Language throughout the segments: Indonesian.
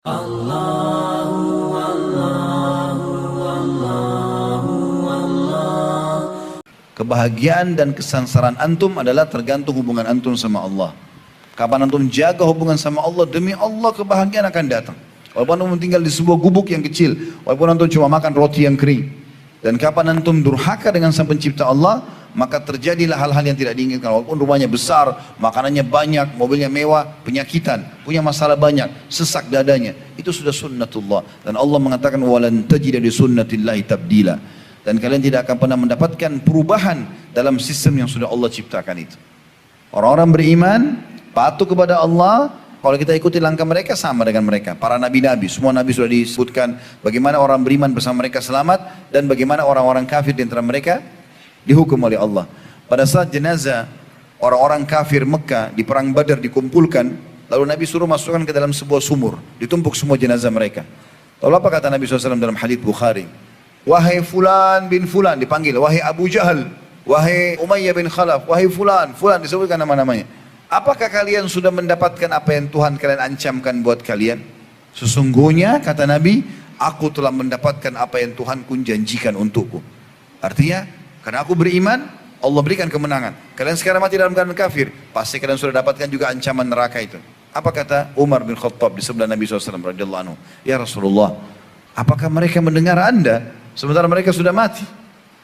Allahu Allahu Allahu Allah. Kebahagiaan dan kesengsaraan antum adalah tergantung hubungan antum sama Allah. Kapan antum jaga hubungan sama Allah, demi Allah kebahagiaan akan datang. Walaupun antum tinggal di sebuah gubuk yang kecil, walaupun antum cuma makan roti yang kering. Dan kapan antum durhaka dengan sang pencipta Allah, maka terjadilah hal-hal yang tidak diinginkan. Walaupun rumahnya besar, makanannya banyak, mobilnya mewah, penyakitan, punya masalah banyak, sesak dadanya. Itu sudah sunnatullah. Dan Allah mengatakan, walan tajida li sunnatillahi tabdila. Dan kalian tidak akan pernah mendapatkan perubahan dalam sistem yang sudah Allah ciptakan itu. Orang-orang beriman, patuh kepada Allah. Kalau kita ikuti langkah mereka, sama dengan mereka. Para nabi-nabi, semua nabi sudah disebutkan bagaimana orang beriman bersama mereka selamat, dan bagaimana orang-orang kafir di antara mereka dihukum oleh Allah. Pada saat jenazah orang-orang kafir Mekah di perang Badar dikumpulkan, lalu Nabi suruh masukkan ke dalam sebuah sumur, ditumpuk semua jenazah mereka. Lalu apa kata Nabi SAW dalam hadits Bukhari? Wahai fulan bin fulan, dipanggil, wahai Abu Jahal, wahai Umayyah bin Khalaf, wahai fulan, fulan, disebutkan nama-namanya. Apakah kalian sudah mendapatkan apa yang Tuhan kalian ancamkan buat kalian? Sesungguhnya, kata Nabi, aku telah mendapatkan apa yang Tuhanku janjikan untukku. Artinya, karena aku beriman, Allah berikan kemenangan. Kalian sekarang mati dalam keadaan kafir, pasti kalian sudah dapatkan juga ancaman neraka itu. Apa kata Umar bin Khattab di sebelah Nabi SAW radhiyallahu anhu? Ya Rasulullah, apakah mereka mendengar Anda sementara mereka sudah mati?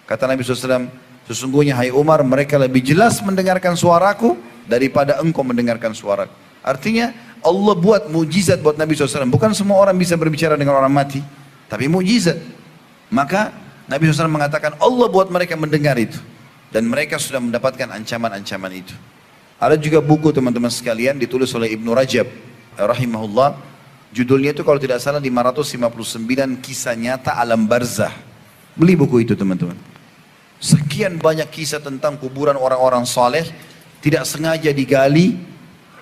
Kata Nabi SAW, sesungguhnya hai Umar, mereka lebih jelas mendengarkan suaraku daripada engkau mendengarkan suaraku. Artinya Allah buat mujizat buat Nabi SAW. Bukan semua orang bisa berbicara dengan orang mati, tapi mujizat. Maka Nabi SAW mengatakan Allah buat mereka mendengar itu, dan mereka sudah mendapatkan ancaman-ancaman itu. Ada juga buku teman-teman sekalian ditulis oleh Ibnu Rajab rahimahullah. Judulnya itu kalau tidak salah 559 kisah nyata alam barzah. Beli buku itu teman-teman. Sekian banyak kisah tentang kuburan orang-orang saleh, tidak sengaja digali,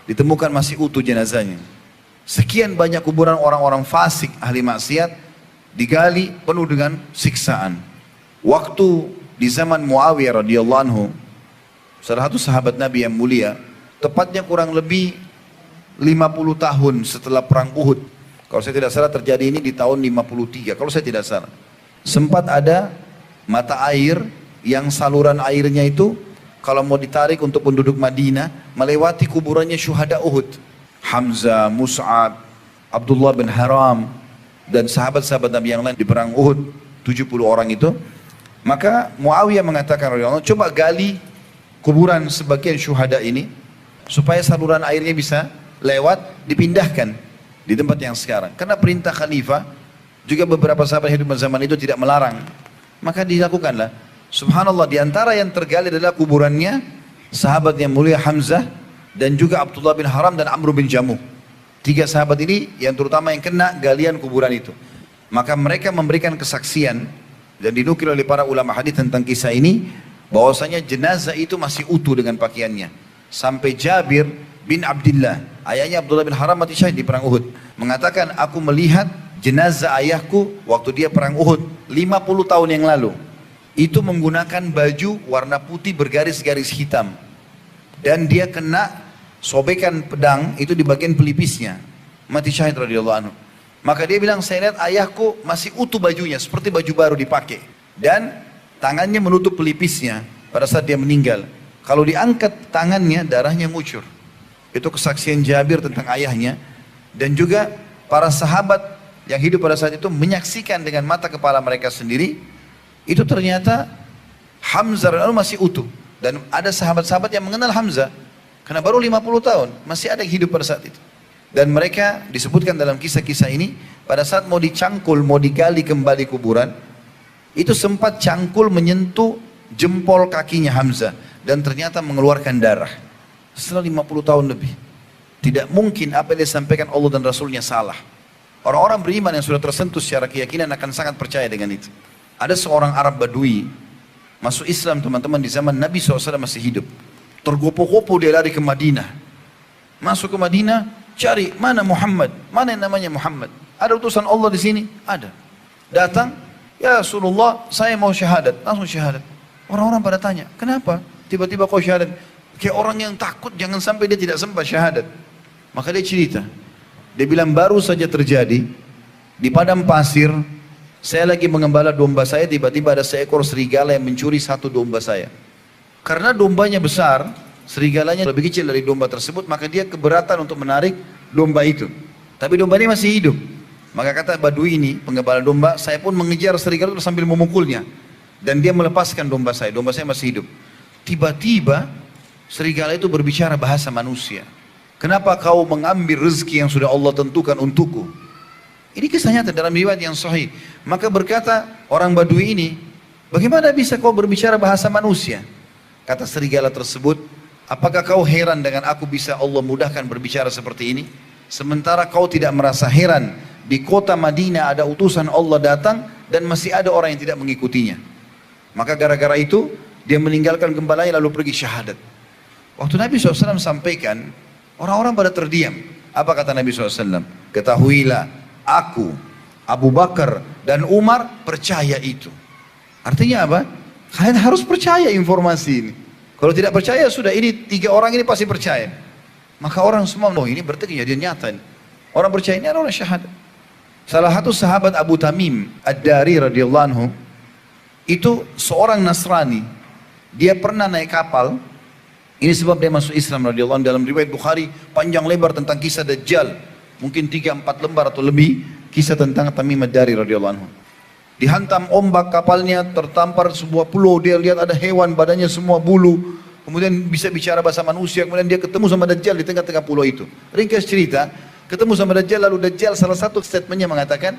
ditemukan masih utuh jenazahnya. Sekian banyak kuburan orang-orang fasik, ahli maksiat, digali penuh dengan siksaan. Waktu di zaman Muawiyah radhiyallahu anhu, salah satu sahabat Nabi yang mulia, tepatnya kurang lebih 50 tahun setelah perang Uhud. Kalau saya tidak salah terjadi ini di tahun 53, kalau saya tidak salah. Sempat ada mata air yang saluran airnya itu kalau mau ditarik untuk penduduk Madinah, melewati kuburannya syuhada Uhud. Hamzah, Mus'ab, Abdullah bin Haram, dan sahabat-sahabat Nabi yang lain di perang Uhud, 70 orang itu. Maka Muawiyah mengatakan, coba gali kuburan sebagian syuhada ini, supaya saluran airnya bisa lewat, dipindahkan di tempat yang sekarang. Karena perintah khalifah, juga beberapa sahabat hidup zaman itu tidak melarang. Maka dilakukanlah. Subhanallah, di antara yang tergali adalah kuburannya sahabat yang mulia Hamzah, dan juga Abdullah bin Haram dan Amr bin Jamuh. 3 sahabat ini yang terutama yang kena galian kuburan itu. Maka mereka memberikan kesaksian dan dinukil oleh para ulama hadis tentang kisah ini, bahwasanya jenazah itu masih utuh dengan pakaiannya. Sampai Jabir bin Abdullah, ayahnya Abdullah bin Haram mati syahid di perang Uhud, mengatakan, aku melihat jenazah ayahku waktu dia perang Uhud 50 tahun yang lalu. Itu menggunakan baju warna putih bergaris-garis hitam, dan dia kena sobekan pedang itu di bagian pelipisnya, mati syahid radhiyallahu anhu. Maka dia bilang, saya lihat ayahku masih utuh bajunya, seperti baju baru dipakai, dan tangannya menutup pelipisnya pada saat dia meninggal. Kalau diangkat tangannya, darahnya ngucur. Itu kesaksian Jabir tentang ayahnya. Dan juga para sahabat yang hidup pada saat itu menyaksikan dengan mata kepala mereka sendiri, itu ternyata Hamzah masih utuh. Dan ada sahabat-sahabat yang mengenal Hamzah, karena baru 50 tahun, masih ada yang hidup pada saat itu. Dan mereka disebutkan dalam kisah-kisah ini, pada saat mau dicangkul, mau digali kembali kuburan, itu sempat cangkul menyentuh jempol kakinya Hamzah, dan ternyata mengeluarkan darah. Setelah 50 tahun lebih. Tidak mungkin apa yang disampaikan Allah dan Rasulnya salah. Orang-orang beriman yang sudah tersentuh secara keyakinan akan sangat percaya dengan itu. Ada seorang Arab Badui masuk Islam teman-teman di zaman Nabi SAW masih hidup. Tergopoh-gopoh dia lari ke Madinah. Masuk ke Madinah, cari mana Muhammad, mana yang namanya Muhammad. Ada utusan Allah di sini? Ada. Datang, ya Rasulullah, saya mau syahadat. Langsung syahadat. Orang-orang pada tanya, kenapa tiba-tiba kau syahadat? Kayak orang yang takut jangan sampai dia tidak sempat syahadat. Maka dia cerita, Dia bilang baru saja terjadi di padang pasir. Saya lagi mengembala domba saya, tiba-tiba ada seekor serigala yang mencuri satu domba saya. Karena dombanya besar, serigalanya lebih kecil dari domba tersebut, maka dia keberatan untuk menarik domba itu. Tapi domba ini masih hidup. Maka kata Badui ini, penggembala domba, saya pun mengejar serigala itu sambil memukulnya. Dan dia melepaskan domba saya masih hidup. Tiba-tiba serigala itu berbicara bahasa manusia. Kenapa kau mengambil rezeki yang sudah Allah tentukan untukku? Ini kisahnya dalam riwayat yang sahih. Maka berkata orang Badui ini, bagaimana bisa kau berbicara bahasa manusia? Kata serigala tersebut, apakah kau heran dengan aku bisa Allah mudahkan berbicara seperti ini? Sementara kau tidak merasa heran, di kota Madinah ada utusan Allah datang dan masih ada orang yang tidak mengikutinya. Maka gara-gara itu, dia meninggalkan gembalanya lalu pergi syahadat. Waktu Nabi SAW sampaikan, orang-orang pada terdiam. Apa kata Nabi SAW? Ketahuilah, aku, Abu Bakar dan Umar percaya itu. Artinya apa? Kalian harus percaya informasi ini. Kalau tidak percaya sudah, ini 3 orang ini pasti percaya. Maka orang semua, oh ini berarti kejadian nyata. Orang percaya ini adalah syahadat. Salah satu sahabat Abu Tamim Ad-Dari radhiyallahu anhu, itu seorang Nasrani. Dia pernah naik kapal. Ini sebab dia masuk Islam radhiyallahu anhu. Dalam riwayat Bukhari panjang lebar tentang kisah Dajjal. Mungkin 3-4 lembar atau lebih kisah tentang Tamim Ad-Dari radhiyallahu anhu. Dihantam ombak kapalnya, tertampar sebuah pulau, dia lihat ada hewan badannya semua bulu, kemudian bisa bicara bahasa manusia, kemudian dia ketemu sama Dajjal di tengah-tengah pulau itu. Ringkas cerita, ketemu sama Dajjal, lalu Dajjal salah satu statementnya mengatakan,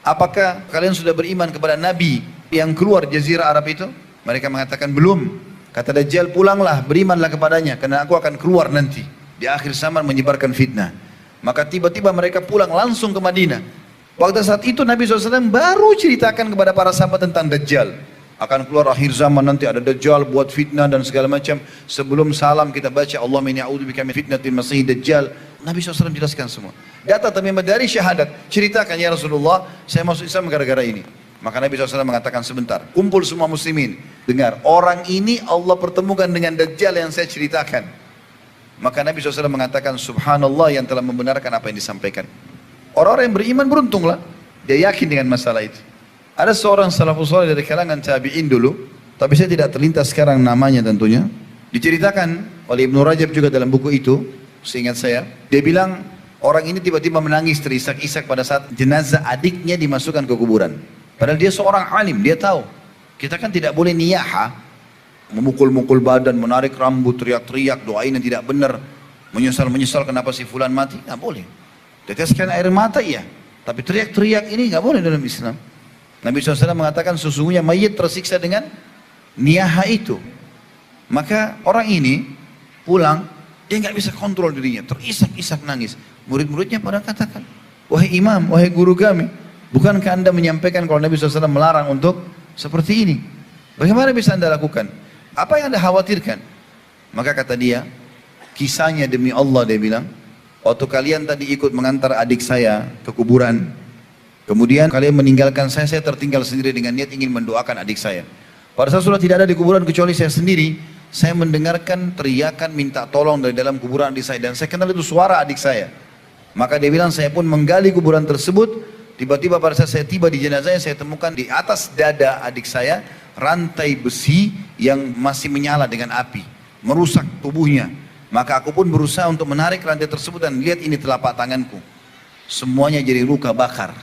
apakah kalian sudah beriman kepada Nabi yang keluar jazirah Arab itu? Mereka mengatakan belum. Kata Dajjal, pulanglah, berimanlah kepadanya, karena aku akan keluar nanti di akhir zaman menyebarkan fitnah. Maka tiba-tiba mereka pulang langsung ke Madinah. Waktu saat itu Nabi SAW baru ceritakan kepada para sahabat tentang Dajjal. Akan keluar akhir zaman nanti ada Dajjal buat fitnah dan segala macam. Sebelum salam kita baca Allahumma inni a'udzubika min fitnatil masih Dajjal. Nabi SAW jelaskan semua. Data Tamim dari syahadat. Ceritakan ya Rasulullah, saya masuk Islam gara-gara ini. Maka Nabi SAW mengatakan sebentar. Kumpul semua muslimin. Dengar, orang ini Allah pertemukan dengan Dajjal yang saya ceritakan. Maka Nabi SAW mengatakan subhanallah yang telah membenarkan apa yang disampaikan. Orang-orang yang beriman beruntunglah. Dia yakin dengan masalah itu. Ada seorang salafus saleh dari kalangan tabi'in dulu. Tapi saya tidak terlintas sekarang namanya tentunya. Diceritakan oleh Ibnu Rajab juga dalam buku itu. Seingat saya. Dia bilang orang ini tiba-tiba menangis terisak-isak pada saat jenazah adiknya dimasukkan ke kuburan. Padahal dia seorang alim. Dia tahu. Kita kan tidak boleh niyaha. Memukul-mukul badan, menarik rambut, teriak-teriak, doain yang tidak benar. Menyesal-menyesal kenapa si fulan mati. Tidak boleh. Teteskan air mata iya, tapi teriak-teriak ini nggak boleh dalam Islam. Nabi SAW mengatakan sesungguhnya mayit tersiksa dengan niyaha itu. Maka orang ini pulang, dia nggak bisa kontrol dirinya, terisak-isak nangis. Murid-muridnya pada katakan, wahai imam, wahai guru kami, bukankah anda menyampaikan kalau Nabi SAW melarang untuk seperti ini? Bagaimana bisa anda lakukan? Apa yang anda khawatirkan? Maka kata dia, kisahnya demi Allah dia bilang, waktu kalian tadi ikut mengantar adik saya ke kuburan, kemudian kalian meninggalkan saya tertinggal sendiri dengan niat ingin mendoakan adik saya. Pada saat sudah tidak ada di kuburan kecuali saya sendiri, saya mendengarkan teriakan minta tolong dari dalam kuburan adik saya, dan saya kenal itu suara adik saya. Maka dia bilang saya pun menggali kuburan tersebut, tiba-tiba pada saat saya tiba di jenazahnya, saya temukan di atas dada adik saya, rantai besi yang masih menyala dengan api, merusak tubuhnya. Maka aku pun berusaha untuk menarik rantai tersebut dan lihat ini telapak tanganku. Semuanya jadi luka bakar.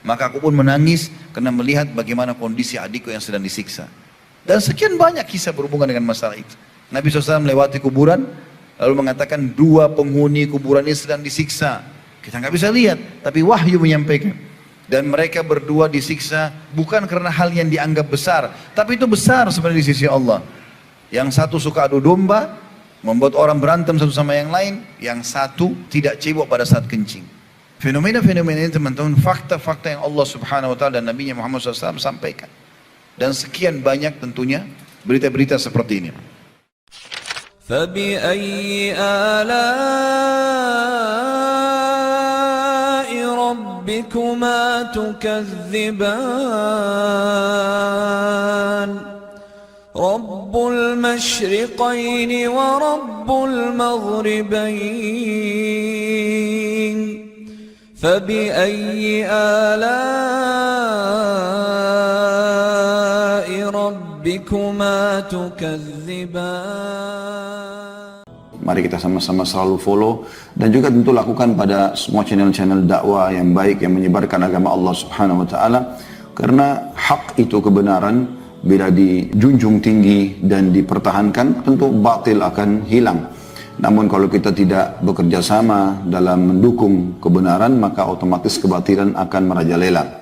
Maka aku pun menangis karena melihat bagaimana kondisi adikku yang sedang disiksa. Dan sekian banyak kisah berhubungan dengan masalah itu. Nabi SAW melewati kuburan, lalu mengatakan 2 penghuni kuburan ini sedang disiksa. Kita nggak bisa lihat, tapi wahyu menyampaikan. Dan mereka berdua disiksa bukan karena hal yang dianggap besar, tapi itu besar sebenarnya di sisi Allah. Yang satu suka adu domba, membuat orang berantem satu sama yang lain, yang satu tidak cebok pada saat kencing. Fenomena-fenomena ini teman-teman, fakta-fakta yang Allah Subhanahu Wa Taala dan Nabi Muhammad SAW sampaikan. Dan sekian banyak tentunya berita-berita seperti ini. فَبِأَيِّ آلَاءِ رَبِّكُمَا تُكَذِّبَانِ رب المشرقين ورب المغربين فبأي آلاء ربكما تكذبان. Mari kita sama-sama selalu follow dan juga tentu lakukan pada semua channel-channel dakwah yang baik yang menyebarkan agama Allah Subhanahu wa taala, karena hak itu kebenaran bila dijunjung tinggi dan dipertahankan tentu batil akan hilang. Namun kalau kita tidak bekerja sama dalam mendukung kebenaran, maka otomatis kebatilan akan merajalela.